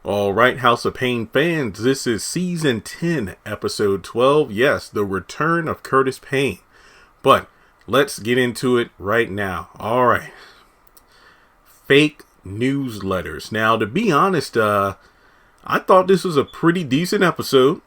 All right, House of Payne fans, this is Season 10, Episode 12. Yes, the return of Curtis Payne. But let's get into it right now. All right. Fake newsletters. Now, to be honest, I thought this was a pretty decent episode.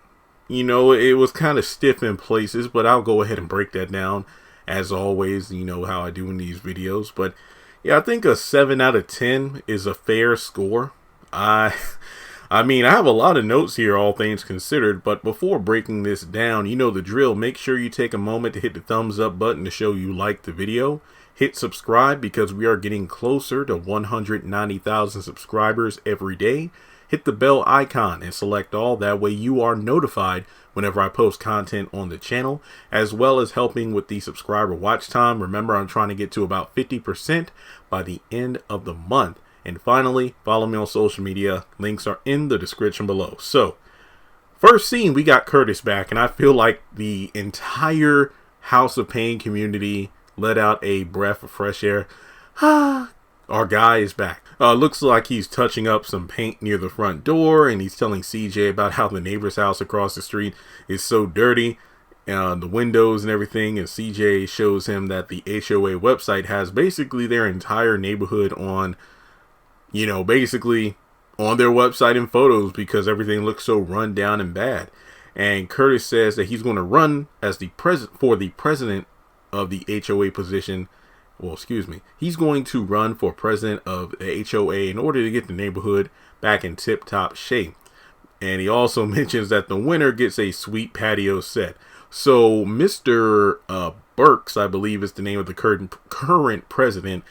You know, it was kind of stiff in places, but I'll go ahead and break that down. As always, you know how I do in these videos. But yeah, I think a 7 out of 10 is a fair score. I mean, I have a lot of notes here, all things considered, but before breaking this down, you know the drill. Make sure you take a moment to hit the thumbs up button to show you like the video. Hit subscribe because we are getting closer to 190,000 subscribers every day. Hit the bell icon and select all. That way you are notified whenever I post content on the channel, as well as helping with the subscriber watch time. Remember, I'm trying to get to about 50% by the end of the month. And finally, follow me on social media. Links are in the description below. So, first scene, we got Curtis back, and I feel like the entire House of Payne community let out a breath of fresh air. Our guy is back. Looks like he's touching up some paint near the front door, and he's telling CJ about how the neighbor's house across the street is so dirty, the windows and everything. And CJ shows him that the HOA website has basically their entire neighborhood on, you know, basically on their website and photos because everything looks so run down and bad. And Curtis says that he's going to run as the president of the HOA position. Well, excuse me. He's going to run for president of the HOA in order to get the neighborhood back in tip-top shape. And he also mentions that the winner gets a sweet patio set. So Mr. Burks, I believe is the name of the current president,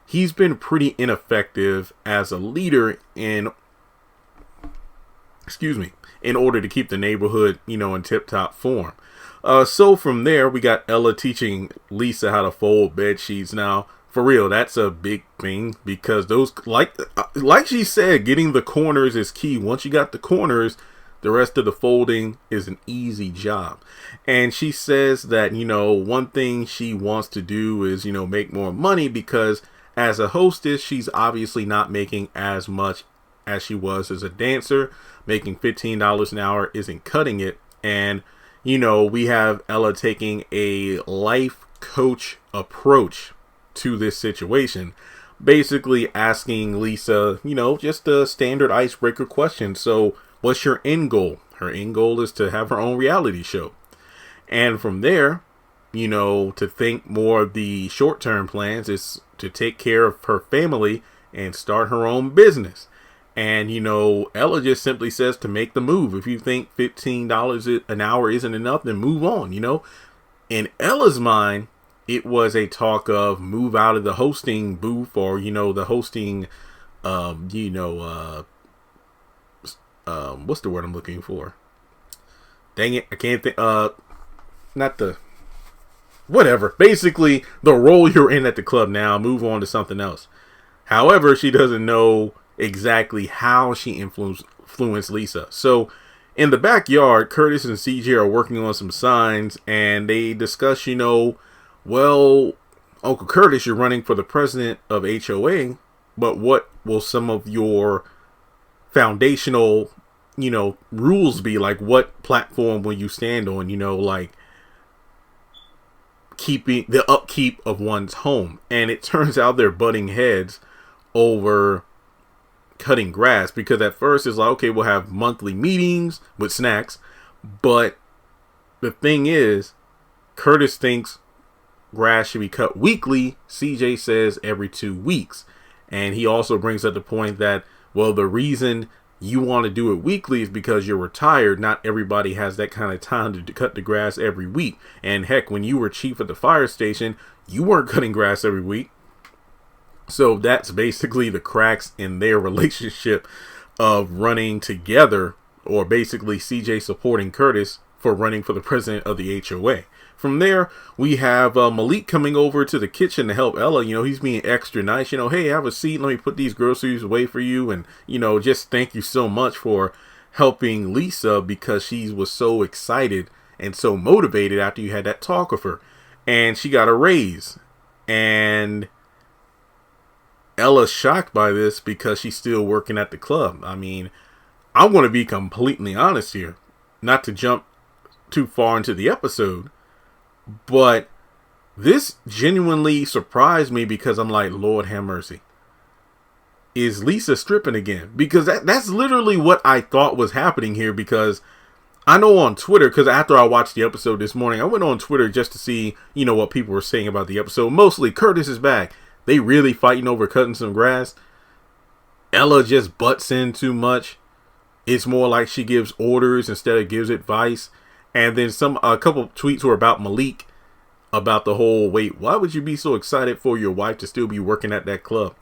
he's been pretty ineffective as a leader in order to keep the neighborhood, you know, in tip-top form. So from there, we got Ella teaching Lisa how to fold bed sheets. Now, for real, that's a big thing because those, like she said, getting the corners is key. Once you got the corners, the rest of the folding is an easy job. And she says that, you know, one thing she wants to do is, you know, make more money because as a hostess, she's obviously not making as much as she was as a dancer. Making $15 an hour isn't cutting it. And, you know, we have Ella taking a life coach approach to this situation. Basically asking Lisa, you know, just a standard icebreaker question. So, what's your end goal? Her end goal is to have her own reality show. And from there, you know, to think more of the short-term plans is to take care of her family and start her own business. And, you know, Ella just simply says to make the move. If you think $15 an hour isn't enough, then move on, you know. In Ella's mind, it was a talk of move out of the hosting booth or, you know, the hosting, what's the word I'm looking for? Dang it, I can't think, whatever. Basically, the role you're in at the club now, move on to something else. However, she doesn't know exactly how she influenced Lisa. So, in the backyard, Curtis and CJ are working on some signs, and they discuss, you know, well, Uncle Curtis, you're running for the president of HOA, but what will some of your foundational, you know, rules be? Like, what platform will you stand on? You know, like keeping the upkeep of one's home. And it turns out they're butting heads over cutting grass, because at first it's like, okay, we'll have monthly meetings with snacks, but the thing is, Curtis thinks grass should be cut weekly. CJ says every 2 weeks. And he also brings up the point that, well, the reason you want to do it weekly is because you're retired. Not everybody has that kind of time to cut the grass every week. And heck, when you were chief at the fire station, you weren't cutting grass every week. So that's basically the cracks in their relationship of running together, or basically CJ supporting Curtis for running for the president of the HOA. From there, we have Malik coming over to the kitchen to help Ella. You know, he's being extra nice. You know, hey, have a seat. Let me put these groceries away for you. And, you know, just thank you so much for helping Lisa, because she was so excited and so motivated after you had that talk with her. And she got a raise. And Ella's shocked by this because she's still working at the club. I mean, I'm going to be completely honest here, not to jump too far into the episode, but this genuinely surprised me because I'm like, Lord have mercy. Is Lisa stripping again? Because that's literally what I thought was happening here, because I know on Twitter, because after I watched the episode this morning, I went on Twitter just to see, what people were saying about the episode. Mostly, Curtis is back. They really fighting over cutting some grass. Ella just butts in too much. It's more like she gives orders instead of gives advice. And then a couple of tweets were about Malik, about the whole, wait, why would you be so excited for your wife to still be working at that club?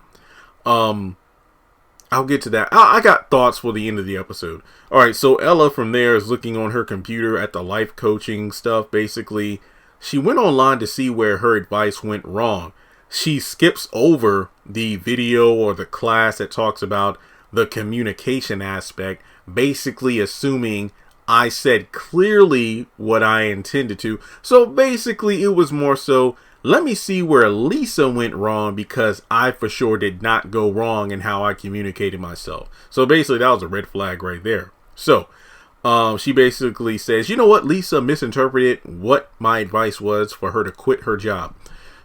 I'll get to that. I got thoughts for the end of the episode. All right, so Ella from there is looking on her computer at the life coaching stuff. Basically, she went online to see where her advice went wrong. She skips over the video or the class that talks about the communication aspect, basically assuming I said clearly what I intended to. So basically, it was more so, let me see where Lisa went wrong, because I for sure did not go wrong in how I communicated myself. So basically, that was a red flag right there. So she basically says, you know what? Lisa misinterpreted what my advice was for her to quit her job.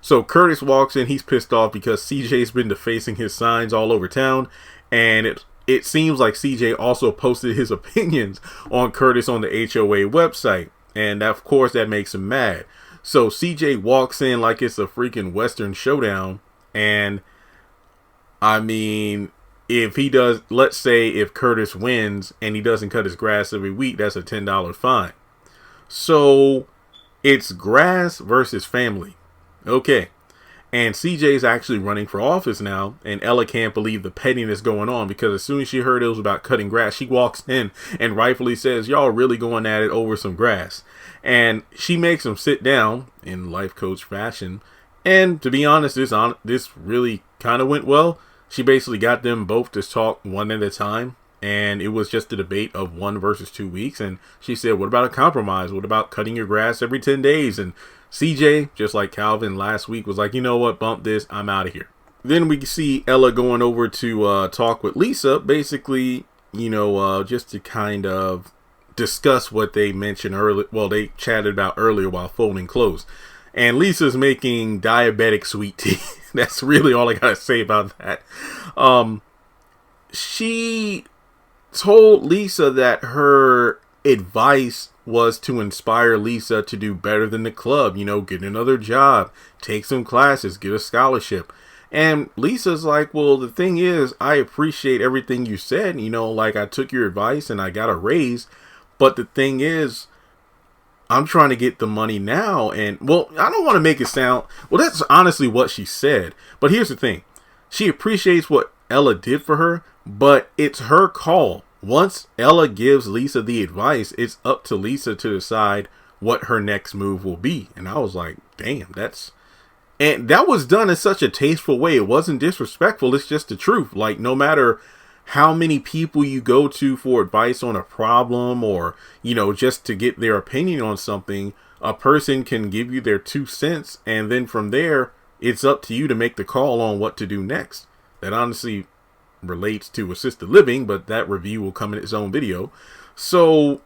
So Curtis walks in. He's pissed off because CJ's been defacing his signs all over town. And it seems like CJ also posted his opinions on Curtis on the HOA website. And of course, that makes him mad. So CJ walks in like it's a freaking Western showdown. And I mean, if he does, let's say if Curtis wins and he doesn't cut his grass every week, that's a $10 fine. So it's grass versus family. Okay. And CJ's actually running for office now, and Ella can't believe the pettiness going on, because as soon as she heard it was about cutting grass, she walks in and rightfully says, y'all really going at it over some grass. And she makes him sit down in life coach fashion. And to be honest, this really kind of went well. She basically got them both to talk one at a time. And it was just a debate of 1 versus 2 weeks. And she said, what about a compromise? What about cutting your grass every 10 days? And CJ, just like Calvin last week, was like, you know what? Bump this. I'm out of here. Then we see Ella going over to talk with Lisa. Basically, just to kind of discuss what they mentioned earlier. Well, they chatted about earlier while folding clothes. And Lisa's making diabetic sweet tea. That's really all I got to say about that. She told Lisa that her advice was to inspire Lisa to do better than the club, get another job, take some classes, get a scholarship. And Lisa's like, well, the thing is, I appreciate everything you said, like I took your advice and I got a raise. But the thing is, I'm trying to get the money now. And well, I don't want to make it sound, well, that's honestly what she said. But here's the thing. She appreciates what Ella did for her, but it's her call. Once Ella gives Lisa the advice, it's up to Lisa to decide what her next move will be. And I was like, damn, and that was done in such a tasteful way. It wasn't disrespectful. It's just the truth. Like, no matter how many people you go to for advice on a problem, or, just to get their opinion on something, a person can give you their 2 cents. And then from there, it's up to you to make the call on what to do next. That honestly relates to assisted living, but that review will come in its own video. So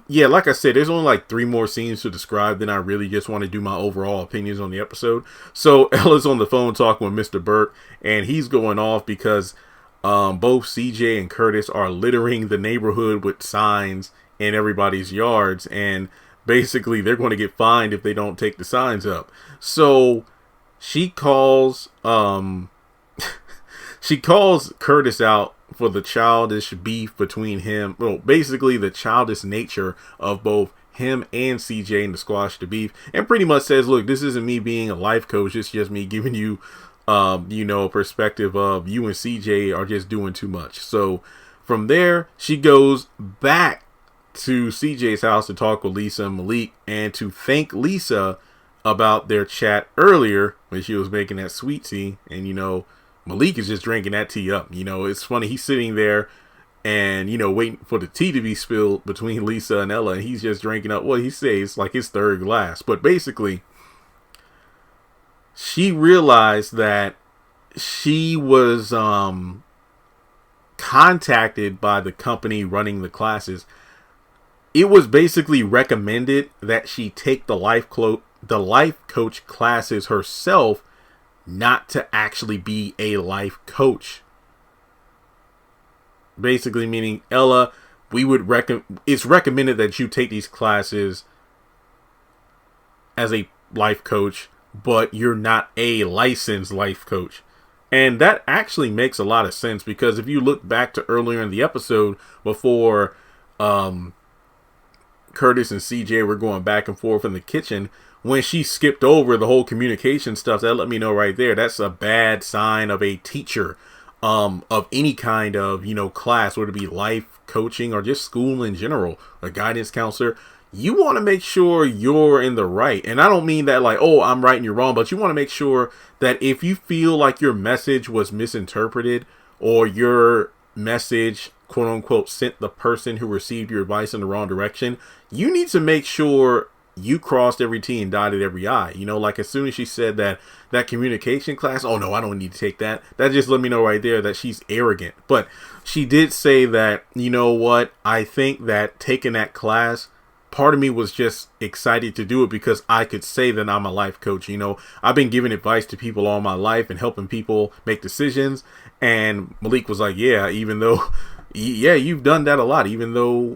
yeah, like I said, there's only like 3 more scenes to describe. Then I really just want to do my overall opinions on the episode. So Ella's on the phone talking with Mr. Burke, and he's going off because both CJ and Curtis are littering the neighborhood with signs in everybody's yards, and basically they're going to get fined if they don't take the signs up. So she calls Curtis out for the childish beef between him. Well, basically the childish nature of both him and CJ and to squash the beef, and pretty much says, look, this isn't me being a life coach. It's just me giving you, a perspective of you and CJ are just doing too much. So from there, she goes back to CJ's house to talk with Lisa and Malik and to thank Lisa about their chat earlier when she was making that sweet tea. And, Malik is just drinking that tea up. It's funny. He's sitting there and, waiting for the tea to be spilled between Lisa and Ella. And he's just drinking up what he says, like his 3rd glass. But basically, she realized that she was contacted by the company running the classes, it was basically recommended that she take the life coach classes herself, not to actually be a life coach. Basically meaning, Ella, it's recommended that you take these classes as a life coach, but you're not a licensed life coach. And that actually makes a lot of sense, because if you look back to earlier in the episode, before Curtis and CJ were going back and forth in the kitchen, when she skipped over the whole communication stuff, that let me know right there that's a bad sign of a teacher of any kind of, class, whether it be life coaching or just school in general, a guidance counselor. You want to make sure you're in the right. And I don't mean that like, oh, I'm right and you're wrong, but you want to make sure that if you feel like your message was misinterpreted, or your message, quote unquote, sent the person who received your advice in the wrong direction, you need to make sure you crossed every T and dotted every I. Like as soon as she said that communication class, oh no, I don't need to take that. That just let me know right there that she's arrogant. But she did say that, I think that taking that class, part of me was just excited to do it because I could say that I'm a life coach. I've been giving advice to people all my life and helping people make decisions. And Malik was like, yeah, you've done that a lot, even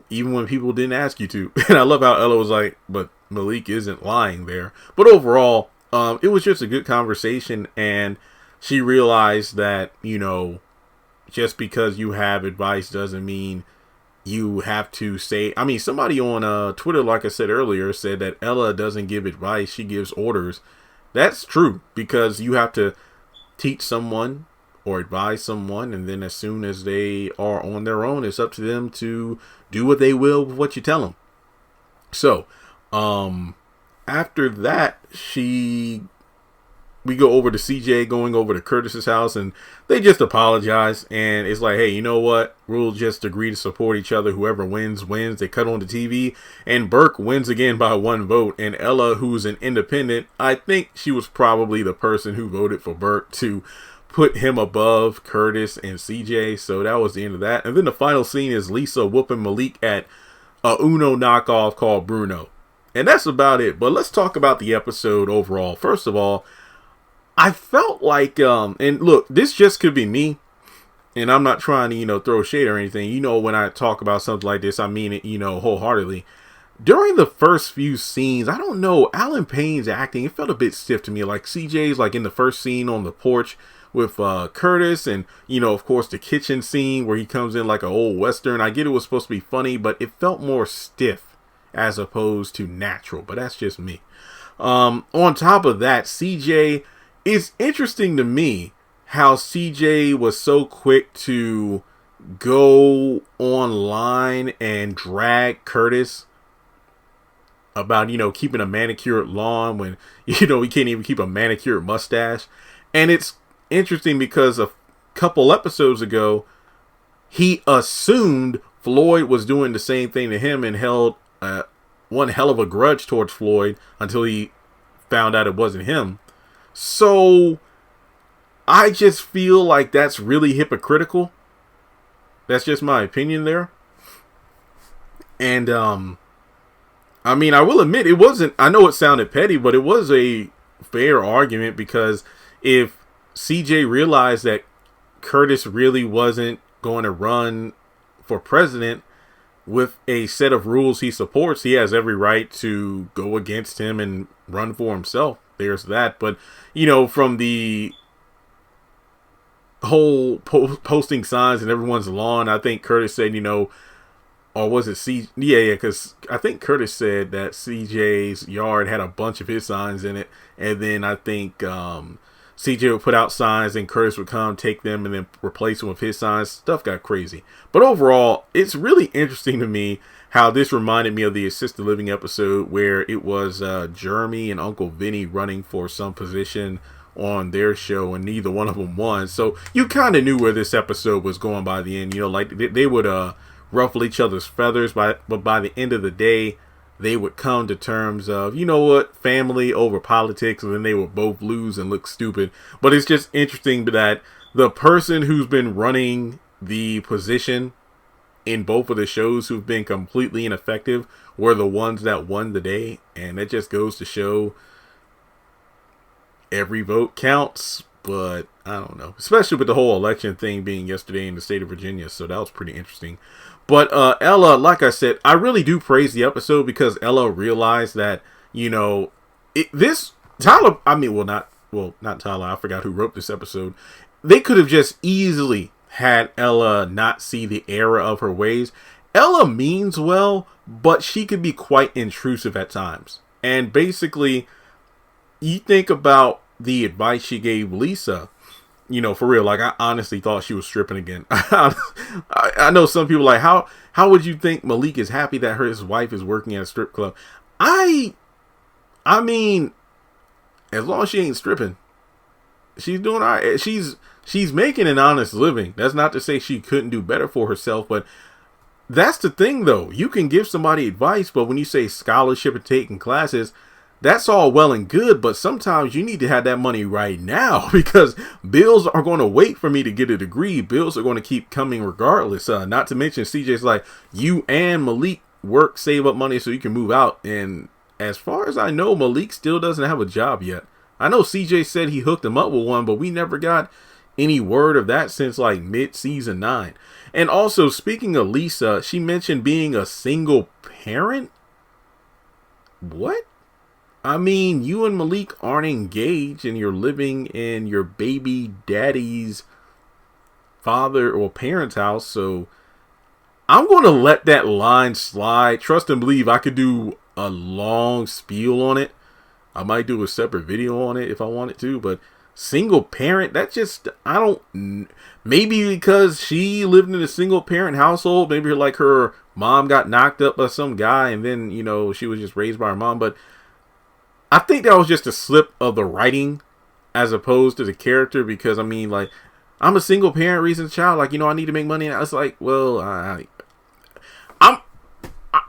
when people didn't ask you to. And I love how Ella was like, but Malik isn't lying there. But overall, it was just a good conversation. And she realized that, just because you have advice doesn't mean you have to say. I mean, somebody on Twitter, like I said earlier, said that Ella doesn't give advice, she gives orders. That's true, because you have to teach someone or advise someone, and then as soon as they are on their own, it's up to them to do what they will with what you tell them. So after that, we go over to CJ going over to Curtis's house, and they just apologize. And it's like, hey, you know what? We'll just agree to support each other. Whoever wins. They cut on the TV, and Burke wins again by 1 vote. And Ella, who's an independent, I think she was probably the person who voted for Burke to put him above Curtis and CJ. So that was the end of that. And then the final scene is Lisa whooping Malik at a Uno knockoff called Bruno. And that's about it. But let's talk about the episode overall. First of all, I felt like, and look, this just could be me, and I'm not trying to, throw shade or anything. When I talk about something like this, I mean it, wholeheartedly. During the first few scenes, I don't know, Alan Payne's acting, it felt a bit stiff to me. Like CJ's like in the first scene on the porch with Curtis, and, of course, the kitchen scene where he comes in like an old Western. I get it was supposed to be funny, but it felt more stiff as opposed to natural, but that's just me. On top of that, CJ... It's interesting to me how CJ was so quick to go online and drag Curtis about, keeping a manicured lawn when, he can't even keep a manicured mustache. And it's interesting because a couple episodes ago, he assumed Floyd was doing the same thing to him and held one hell of a grudge towards Floyd until he found out it wasn't him. So I just feel like that's really hypocritical. That's just my opinion there. And I mean, I will admit it wasn't, I know it sounded petty, but it was a fair argument, because if CJ realized that Curtis really wasn't going to run for president with a set of rules he supports, he has every right to go against him and run for himself. There's that. But, from the whole posting signs in everyone's lawn, I think Curtis said, or was it yeah, because I think Curtis said that CJ's yard had a bunch of his signs in it. And then I think CJ would put out signs and Curtis would come take them and then replace them with his signs. Stuff got crazy. But overall, it's really interesting to me how this reminded me of the assisted living episode where it was Jeremy and Uncle Vinny running for some position on their show, and neither one of them won. So you kind of knew where this episode was going by the end. Like they would ruffle each other's feathers, but by the end of the day, they would come to terms of, family over politics, and then they would both lose and look stupid. But it's just interesting that the person who's been running the position in both of the shows who've been completely ineffective were the ones that won the day. And it just goes to show every vote counts. But I don't know, especially with the whole election thing being yesterday in the state of Virginia. So that was pretty interesting. But Ella, like I said, I really do praise the episode because Ella realized that, you know, Tyler, I mean, not Tyler, I forgot who wrote this episode. They could have just easily had Ella not see the error of her ways. Ella means well, but she could be quite intrusive at times. And basically, you think about the advice she gave Lisa, you know, for real, like, I honestly thought she was stripping again. I know some people like, how would you think Malik is happy that his wife is working at a strip club? I mean, as long as she ain't stripping, she's doing all right. She's making an honest living. That's not to say she couldn't do better for herself, but that's the thing, though. You can give somebody advice, but when you say scholarship and taking classes, that's all well and good, but sometimes you need to have that money right now because bills are going to wait for me to get a degree. Bills are going to keep coming regardless. Not to mention, CJ's like, you and Malik work, save up money so you can move out. And as far as I know, Malik still doesn't have a job yet. I know CJ said he hooked him up with one, but we never got any word of that since like mid-season 9. And also, speaking of Lisa, she mentioned being a single parent. What? I mean, you and Malik aren't engaged and you're living in your baby daddy's father or parents' house. So I'm going to let that line slide. Trust and believe I could do a long spiel on it. I might do a separate video on it if I wanted to, but single parent, that just, I don't, maybe because she lived in a single parent household, maybe like her mom got knocked up by some guy and then, you know, she was just raised by her mom, but I think that was just a slip of the writing as opposed to the character, because I mean, like, I'm a single parent raising a child, like, you know, I need to make money. And I was like, well,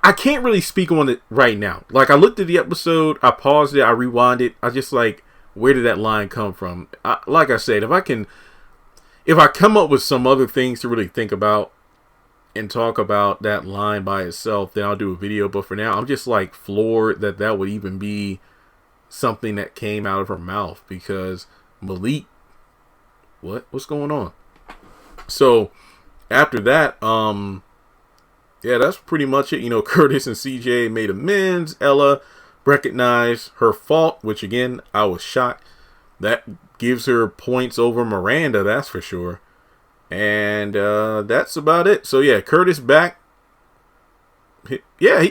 I can't really speak on it right now. Like, I looked at the episode, I paused it, I rewound it. I just like, where did that line come from? Like I said, if I come up with some other things to really think about and talk about that line by itself, then I'll do a video. But for now, I'm just like floored that would even be something that came out of her mouth, because Malik, what's going on? So after that, yeah, that's pretty much it. You know, Curtis and CJ made amends. Ella recognized her fault, which again, I was shocked. That gives her points over Miranda, that's for sure. And that's about it. So yeah, Curtis back. Yeah,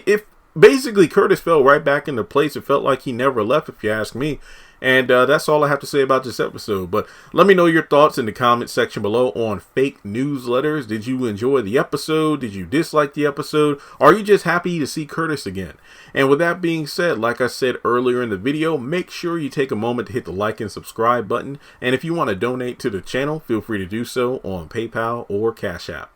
basically Curtis fell right back into place. It felt like he never left, if you ask me. And that's all I have to say about this episode. But let me know your thoughts in the comment section below on fake newsletters. Did you enjoy the episode? Did you dislike the episode? Are you just happy to see Curtis again? And with that being said, like I said earlier in the video, make sure you take a moment to hit the like and subscribe button. And if you want to donate to the channel, feel free to do so on PayPal or Cash App.